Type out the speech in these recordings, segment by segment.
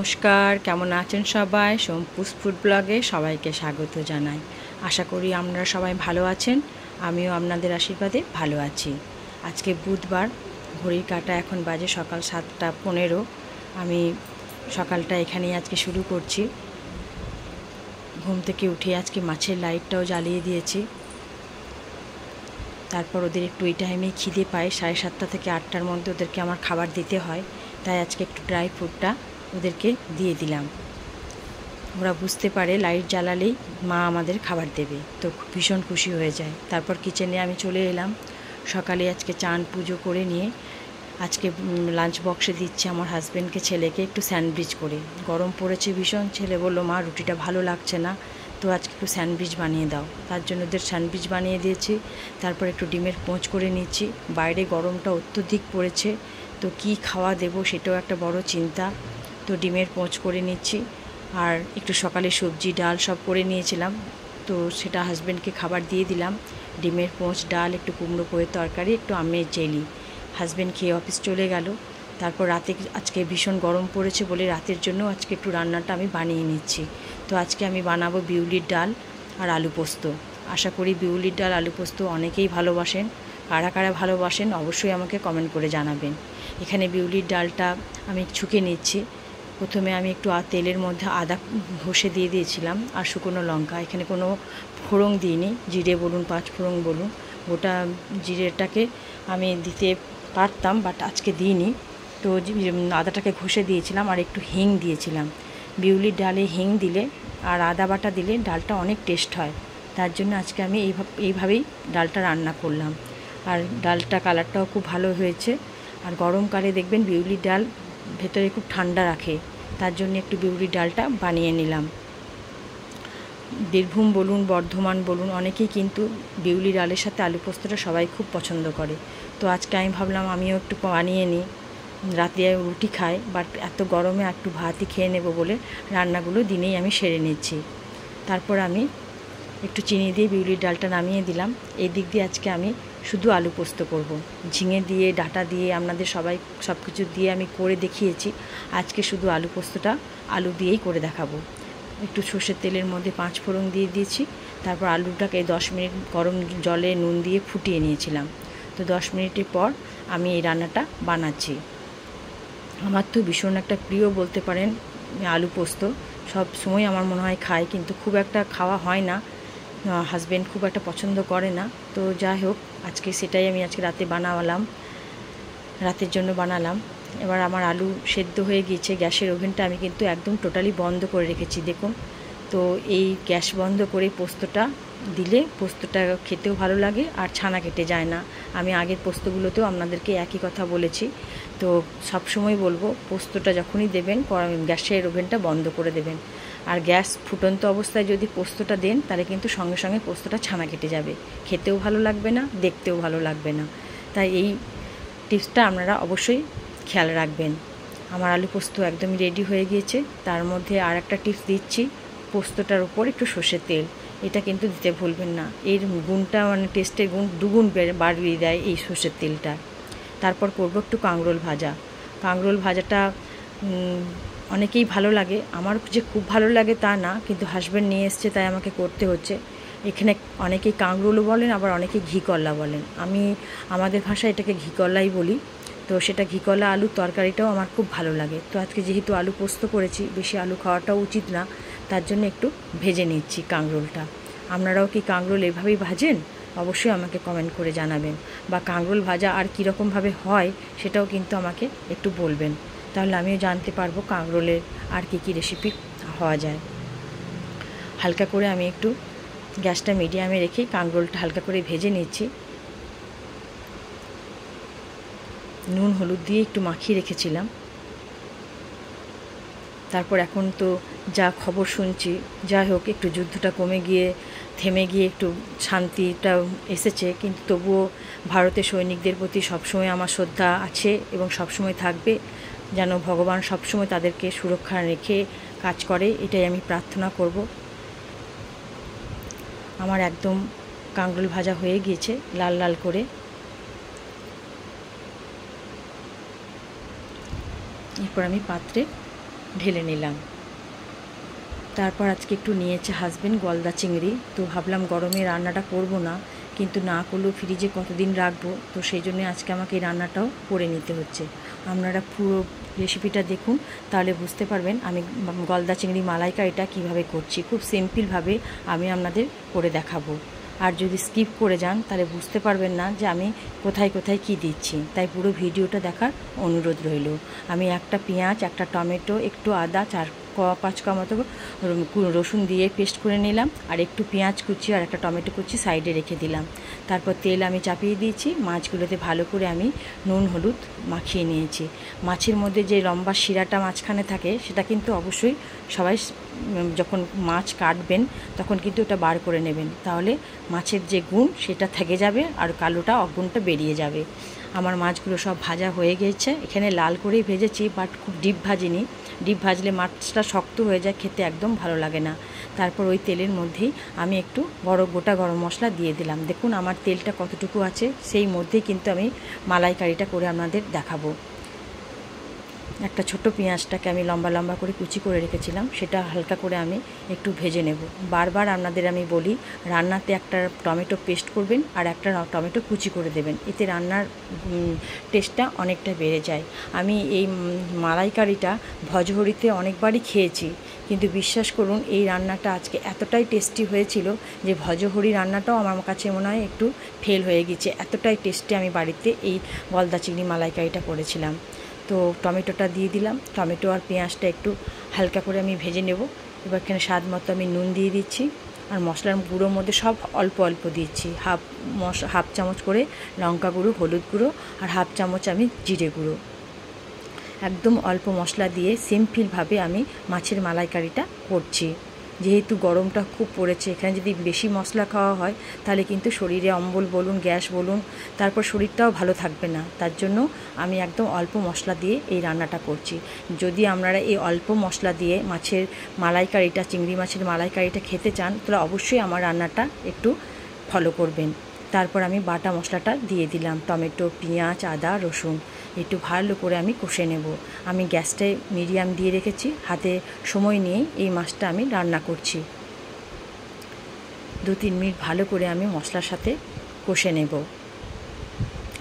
নমস্কার, কেমন আছেন সবাই? সোমপুস ফুড ব্লগে সবাইকে স্বাগত জানাই। আশা করি আপনারা সবাই ভালো আছেন। আমিও আপনাদের আশীর্বাদে ভালো আছি। আজকে বুধবার, ঘড়ির কাঁটা এখন বাজে সকাল 7:15। আমি সকালটা এখানেই আজকে শুরু করছি। ঘুম থেকে উঠে আজকে মাছের লাইটটাও জ্বালিয়ে দিয়েছি। তারপর ওদের একটু এই টাইমে খিদে পায়, 7:30 থেকে 8টার মধ্যে ওদেরকে আমার খাবার দিতে হয়। তাই আজকে একটু ড্রাই ফ্রুটটা ওদেরকে দিয়ে দিলাম। ওরা বুঝতে পারে লাইট জ্বালালেই মা আমাদের খাবার দেবে, তো ভীষণ খুশি হয়ে যায়। তারপর কিচেনে আমি চলে এলাম। সকালে আজকে চান পুজো করে নিয়ে আজকে লাঞ্চ বক্সে দিচ্ছি আমার হাজব্যান্ডকে, ছেলেকে একটু স্যান্ডউইচ করে। গরম পড়েছে ভীষণ। ছেলে বলল, মা রুটিটা ভালো লাগছে না, তো আজকে একটু স্যান্ডউইচ বানিয়ে দাও। তার জন্য ওদের স্যান্ডউইচ বানিয়ে দিয়েছি। তারপর একটু ডিমের পোঁচ করে নিচ্ছি। বাইরে গরমটা অত্যধিক পড়েছে, তো কি খাওয়া দেবো সেটাও একটা বড় চিন্তা। তো ডিমের পোঁচ করে নিচ্ছি। আর একটু সকালে সবজি ডাল সব করে নিয়েছিলাম, তো সেটা হাজব্যান্ডকে খাবার দিয়ে দিলাম। ডিমের পোঁচ, ডাল, একটু কুমড়ো পোয়ের তরকারি, একটু আমের জেলি। হাজব্যান্ড খেয়ে অফিস চলে গেল। তারপর রাতে আজকে ভীষণ গরম পড়েছে বলে রাতের জন্য আজকে একটু রান্নাটা আমি বানিয়ে নিচ্ছি। তো আজকে আমি বানাবো বিউলির ডাল আর আলু পোস্ত। আশা করি বিউলির ডাল আলু পোস্ত অনেকেই ভালোবাসেন। কারা কারা ভালোবাসেন অবশ্যই আমাকে কমেন্ট করে জানাবেন। এখানে বিউলির ডালটা আমি ছুঁকে নিচ্ছি। প্রথমে আমি একটু তেলের মধ্যে আদা ঘষে দিয়ে দিয়েছিলাম আর শুকনো লঙ্কা। এখানে কোনো ফোড়ন দিইনি, জিরে বলুন, 5 ফোড়ন বলুন। গোটা জিরেটাকে আমি দিতে পারতাম, বাট আজকে দিইনি। তো আদাটাকে ঘষে দিয়েছিলাম আর একটু হিং দিয়েছিলাম। বিউলির ডালে হিং দিলে আর আদা বাটা দিলে ডালটা অনেক টেস্ট হয়। তার জন্য আজকে আমি এইভাবেই ডালটা রান্না করলাম। আর ডালটা কালারটাও খুব ভালো হয়েছে। আর গরমকালে দেখবেন বিউলির ডাল ভেতরে খুব ঠান্ডা রাখে, তার জন্য একটু বিউলির ডালটা বানিয়ে নিলাম। বীরভূম বলুন, বর্ধমান বলুন, অনেকেই কিন্তু বিউলি ডালের সাথে আলু পোস্তটা সবাই খুব পছন্দ করে। তো আজকে আমি ভাবলাম আমিও একটু বানিয়ে নিই। রাতে রুটি খাই, বাট এত গরমে একটু ভাতই খেয়ে নেব বলে রান্নাগুলো দিনেই আমি সেরে নিচ্ছি। তারপর আমি একটু চিনি দিয়ে বিউলির ডালটা নামিয়ে দিলাম। এই দিক দিয়ে আজকে আমি শুধু আলু পোস্ত করব। ঝিঙে দিয়ে, ডাঁটা দিয়ে, আপনাদের সবাই সব কিছু দিয়ে আমি করে দেখিয়েছি। আজকে শুধু আলু পোস্তটা আলু দিয়েই করে দেখাবো। একটু সর্ষের তেলের মধ্যে 5 ফোড়ন দিয়ে দিয়েছি। তারপর আলুটাকে 10 মিনিট গরম জলে নুন দিয়ে ফুটিয়ে নিয়েছিলাম। তো 10 মিনিটের পর আমি এই রান্নাটা বানাচ্ছি। আমার তো ভীষণ একটা প্রিয় বলতে পারেন আলু পোস্ত। সব সময় আমার মনে হয় খাই, কিন্তু খুব একটা খাওয়া হয় না। হাজব্যান্ড খুব একটা পছন্দ করে না। তো যাই হোক, আজকে সেটাই আমি আজকে রাতে বানালাম, রাতের জন্য বানালাম। এবার আমার আলু সেদ্ধ হয়ে গিয়েছে। গ্যাসের ওভেনটা আমি কিন্তু একদম টোটালি বন্ধ করে রেখেছি, দেখুন। তো এই গ্যাস বন্ধ করে পোস্তটা দিলে পোস্তটা খেতেও ভালো লাগে আর ছানা কেটে যায় না। আমি আগের পোস্তগুলোতেও আপনাদেরকে একই কথা বলেছি। তো সবসময় বলবো, পোস্তটা যখনই দেবেন গ্যাসের ওভেনটা বন্ধ করে দেবেন। আর গ্যাস ফুটন্ত অবস্থায় যদি পোস্তটা দেন, তাহলে কিন্তু সঙ্গে সঙ্গে পোস্তটা ছানা কেটে যাবে, খেতেও ভালো লাগবে না, দেখতেও ভালো লাগবে না। তাই এই টিপসটা আপনারা অবশ্যই খেয়াল রাখবেন। আমার আলু পোস্ত একদমই রেডি হয়ে গিয়েছে। তার মধ্যে আর একটা টিপস দিচ্ছি, পোস্তটার উপর একটু সর্ষের তেল, এটা কিন্তু দিতে ভুলবেন না। এর গুণটা মানে টেস্টের গুণ দুগুণ বাড়িয়ে দেয় এই সর্ষের তেলটা। তারপর করব একটু কাঁকরোল ভাজা। কাঁকরোল ভাজাটা অনেকেই ভালো লাগে, আমার যে খুব ভালো লাগে তা না, কিন্তু হাজব্যান্ড নিয়ে এসছে তাই আমাকে করতে হচ্ছে। এখানে অনেকেই কাঁকরোলও বলেন, আবার অনেকেই ঘিকল্লা বলেন। আমি আমাদের ভাষায় এটাকে ঘিকল্লাই বলি। তো সেটা ঘিকল্লা আলুর তরকারিটাও আমার খুব ভালো লাগে। তো আজকে যেহেতু আলু পোস্ত করেছি, বেশি আলু খাওয়াটাও উচিত না, তার জন্য একটু ভেজে নিচ্ছি কাঁকরোলটা। আপনারাও কি কাঁকরোল এভাবেই ভাজেন? অবশ্যই আমাকে কমেন্ট করে জানাবেন। বা কাঁকরোল ভাজা আর কীরকমভাবে হয় সেটাও কিন্তু আমাকে একটু বলবেন, তাহলে আমিও জানতে পারবো কাঁকরোলের আর কী রেসিপি হওয়া যায়। হালকা করে আমি একটু গ্যাসটা মিডিয়ামে রেখে কাঁকরোলটা হালকা করে ভেজে নিচ্ছি। নুন হলুদ দিয়ে একটু মাখিয়ে রেখেছিলাম। তারপর এখন তো যা খবর শুনছি, যাই হোক, একটু যুদ্ধটা থেমে গিয়ে একটু শান্তিটা এসেছে, কিন্তু তবুও ভারতের সৈনিকদের প্রতি সবসময় আমার শ্রদ্ধা আছে এবং সবসময় থাকবে। যেন ভগবান সবসময় তাদেরকে সুরক্ষা রেখে কাজ করে, এটাই আমি প্রার্থনা করব। আমার একদম কাঁকরোল ভাজা হয়ে গিয়েছে লাল লাল করে। এরপর আমি পাত্রে ঢেলে নিলাম। তারপর আজকে একটু নিয়েছে হাজবেন্ড গলদা চিংড়ি, তো ভাবলাম গরমে রান্নাটা করব না, কিন্তু না করলেও ফ্রিজে কতদিন রাখবো, তো সেই জন্য আজকে আমাকে এই রান্নাটাও করে নিতে হচ্ছে। আপনারা পুরো রেসিপিটা দেখুন, তাহলে বুঝতে পারবেন আমি গলদা চিংড়ি মালাইকারিটা কীভাবে করছি। খুব সিম্পলভাবে আমি আপনাদের করে দেখাবো। আর যদি স্কিপ করে যান তাহলে বুঝতে পারবেন না যে আমি কোথায় কোথায় কী দিচ্ছি, তাই পুরো ভিডিওটা দেখার অনুরোধ রইল। আমি একটা পেঁয়াজ, একটা টমেটো, একটু আদা, 4-5 কোয়া মতো রসুন দিয়ে পেস্ট করে নিলাম, আর একটু পেঁয়াজ কুচি আর একটা টমেটো কুচি সাইডে রেখে দিলাম। তারপর তেল আমি চাপিয়ে দিয়েছি, মাছগুলোতে ভালো করে আমি নুন হলুদ মাখিয়ে নিয়েছি। মাছের মধ্যে যে লম্বা শিরাটা মাঝখানে থাকে সেটা কিন্তু অবশ্যই সবাই যখন মাছ কাটবেন তখন কিন্তু ওটা বার করে নেবেন, তাহলে মাছের যে গুণ সেটা থেকে যাবে আর কালোটা অগুণটা বেরিয়ে যাবে। আমার মাছগুলো সব ভাজা হয়ে গেছে, এখানে লাল করেই ভেজেছি, বাট খুব ডিপ ভাজিনি। ডিপ ভাজলে মাছটা শক্ত হয়ে যায়, খেতে একদম ভালো লাগে না। তারপর ওই তেলের মধ্যেই আমি একটু গোটা গরম মশলা দিয়ে দিলাম। দেখুন আমার তেলটা কতটুকু আছে, সেই মধ্যেই কিন্তু আমি মালাইকারিটা করে আপনাদের দেখাবো। একটা ছোট পেঁয়াজটাকে আমি লম্বা লম্বা করে কুচি করে রেখেছিলাম, সেটা হালকা করে আমি একটু ভেজে নেব। বারবার আপনাদের আমি বলি, রান্নাতে একটা টমেটো পেস্ট করবেন আর একটা টমেটো কুচি করে দেবেন, এতে রান্নার টেস্টটা অনেকটা বেড়ে যায়। আমি এই মালাইকারিটা ভজহরিতে অনেকবারই খেয়েছি, কিন্তু বিশ্বাস করুন এই রান্নাটা আজকে এতটাই টেস্টি হয়েছিল যে ভজহরি রান্নাটাও আমার কাছে মনে হয় একটু ফেল হয়ে গেছে, এতটাই টেস্টি আমি বাড়িতে এই গলদা চিংড়ি মালাইকারিটা করেছিলাম। তো টমেটোটা দিয়ে দিলাম, টমেটো আর পেঁয়াজটা একটু হালকা করে আমি ভেজে নেব। এবার এখানে স্বাদ মতো আমি নুন দিয়ে দিচ্ছি, আর মশলার গুঁড়োর মধ্যে সব অল্প অল্প দিচ্ছি। হাফ চামচ করে লঙ্কা গুঁড়ো, হলুদ গুঁড়ো, আর হাফ চামচ আমি জিরে গুঁড়ো। একদম অল্প মশলা দিয়ে সিম্পলভাবে আমি মাছের মালাইকারিটা করছি। যেহেতু গরমটা খুব পড়েছে, এখানে যদি বেশি মশলা খাওয়া হয় তাহলে কিন্তু শরীরে অম্বল বলুন, গ্যাস বলুন, তারপর শরীরটাও ভালো থাকবে না। তার জন্য আমি একদম অল্প মশলা দিয়ে এই রান্নাটা করছি। যদি আপনারা এই অল্প মশলা দিয়ে মাছের মালাইকারিটা, চিংড়ি মাছের মালাইকারিটা খেতে চান, তাহলে অবশ্যই আমার রান্নাটা একটু ফলো করবেন। তারপর আমি বাটা মশলাটা দিয়ে দিলাম, টমেটো, পেঁয়াজ, আদা, রসুন, একটু ভালো করে আমি কষে নেব। আমি গ্যাসটায় মিডিয়াম দিয়ে রেখেছি, হাতে সময় নিয়ে এই মাছটা আমি রান্না করছি। 2-3 মিনিট ভালো করে আমি মশলার সাথে কষে নেব।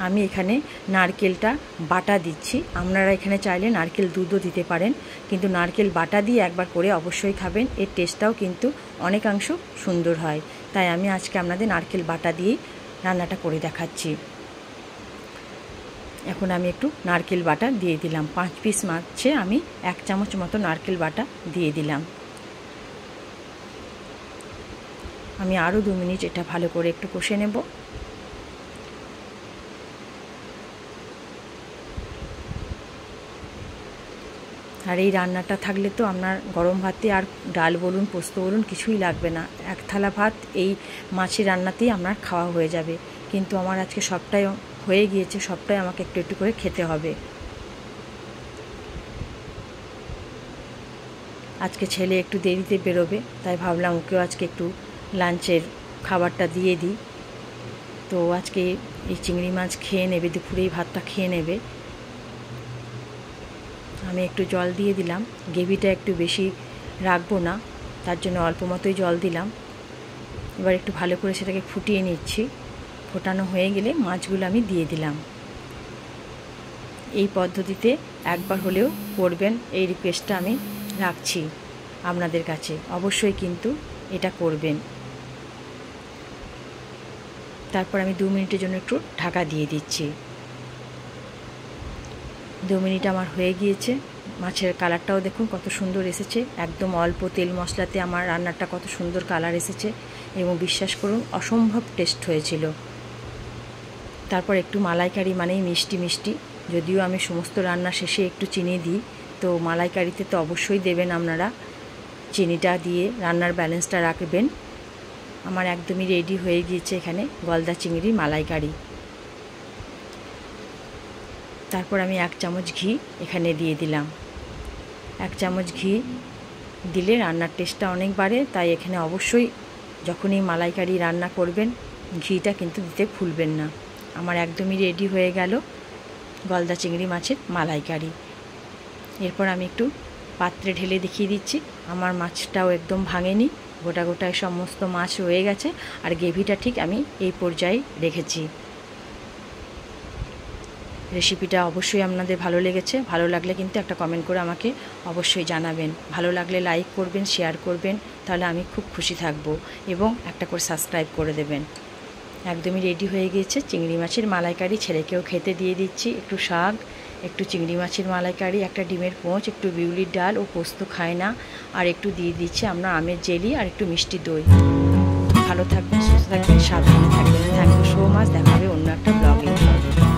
আমি এখানে নারকেলটা বাটা দিচ্ছি, আপনারা এখানে চাইলে নারকেল দুধও দিতে পারেন, কিন্তু নারকেল বাটা দিয়ে একবার করে অবশ্যই খাবেন, এর টেস্টটাও কিন্তু অনেকাংশ সুন্দর হয়। তাই আমি আজকে আপনাদের নারকেল বাটা দিয়েই রান্নাটা করে দেখাচ্ছি। এখন আমি একটু নারকেল বাটা দিয়ে দিলাম, 5 পিস মাছে আমি 1 চামচ মতো নারকেল বাটা দিয়ে দিলাম। আমি আরও 2 মিনিট এটা ভালো করে একটু কষে নেব। আর এই রান্নাটা থাকলে তো আপনার গরম ভাতে আর ডাল বলুন, পোস্ত বলুন, কিছুই লাগবে না। 1 থালা ভাত এই মাছের রান্নাতেই আপনার খাওয়া হয়ে যাবে। কিন্তু আমার আজকে সবটাই হয়ে গিয়েছে, সবটাই আমাকে একটু একটু করে খেতে হবে। আজকে ছেলে একটু দেরিতে বেরোবে, তাই ভাবলাম ওকেও আজকে একটু লাঞ্চের খাবারটা দিয়ে দিই। তো আজকে এই চিংড়ি মাছ খেয়ে নেবে, দুপুরেই ভাতটা খেয়ে নেবে। আমি একটু জল দিয়ে দিলাম, গ্রেভিটা একটু বেশি রাখবো না, তার জন্য অল্প মতোই জল দিলাম। এবার একটু ভালো করে সেটাকে ফুটিয়ে নিচ্ছি। ফোটানো হয়ে গেলে মাছগুলো আমি দিয়ে দিলাম। এই পদ্ধতিতে একবার হলেও করবেন, এই রিকোয়েস্টটা আমি রাখছি আপনাদের কাছে, অবশ্যই কিন্তু এটা করবেন। তারপর আমি 2 মিনিটের জন্য একটু ঢাকা দিয়ে দিচ্ছি। 2 মিনিট আমার হয়ে গিয়েছে। মাছের কালারটাও দেখুন কত সুন্দর এসেছে, একদম অল্প তেল মশলাতে আমার রান্নাটা কত সুন্দর কালার এসেছে, এবং বিশ্বাস করুন অসম্ভব টেস্ট হয়েছিল। তারপর একটু মালাইকারি মানেই মিষ্টি মিষ্টি, যদিও আমি সমস্ত রান্না শেষে একটু চিনি দিই, তো মালাইকারিতে তো অবশ্যই দেবেন আপনারা, চিনিটা দিয়ে রান্নার ব্যালেন্সটা রাখবেন। আমার একদমই রেডি হয়ে গিয়েছে এখানে গলদা চিংড়ি মালাইকারি। তারপর আমি 1 চামচ ঘি এখানে দিয়ে দিলাম। 1 চামচ ঘি দিলে রান্নার টেস্টটা অনেক বাড়ে, তাই এখানে অবশ্যই যখনই মালাইকারি রান্না করবেন ঘিটা কিন্তু দিতে ভুলবেন না। আমার একদমই রেডি হয়ে গেল গলদা চিংড়ি মাছের মালাইকারি। এরপর আমি একটু পাত্রে ঢেলে দেখিয়ে দিচ্ছি। আমার মাছটাও একদম ভাঙেনি, গোটা গোটায় সমস্ত মাছ রয়ে গেছে। আর গ্রেভিটা ঠিক আমি এই পর্যায়ে রেখেছি। রেসিপিটা অবশ্যই আপনাদের ভালো লেগেছে। ভালো লাগলে কিন্তু একটা কমেন্ট করে আমাকে অবশ্যই জানাবেন। ভালো লাগলে লাইক করবেন, শেয়ার করবেন, তাহলে আমি খুব খুশি থাকব। এবং একটা করে সাবস্ক্রাইব করে দেবেন। একদমই রেডি হয়ে গিয়েছে চিংড়ি মাছের মালাইকারি। ছেলেকেও খেতে দিয়ে দিচ্ছি। একটু শাক, একটু চিংড়ি মাছের মালাইকারি, একটা ডিমের পোঁচ, একটু বিউলির ডাল, ও পোস্ত খায় না। আর একটু দিয়ে দিচ্ছি আমরা আমের জেলি আর একটু মিষ্টি দই। ভালো থাকবেন, সুস্থ থাকবেন, সাবধানে থাকবেন। Thank you so much. দেখা হবে অন্য একটা ব্লগে।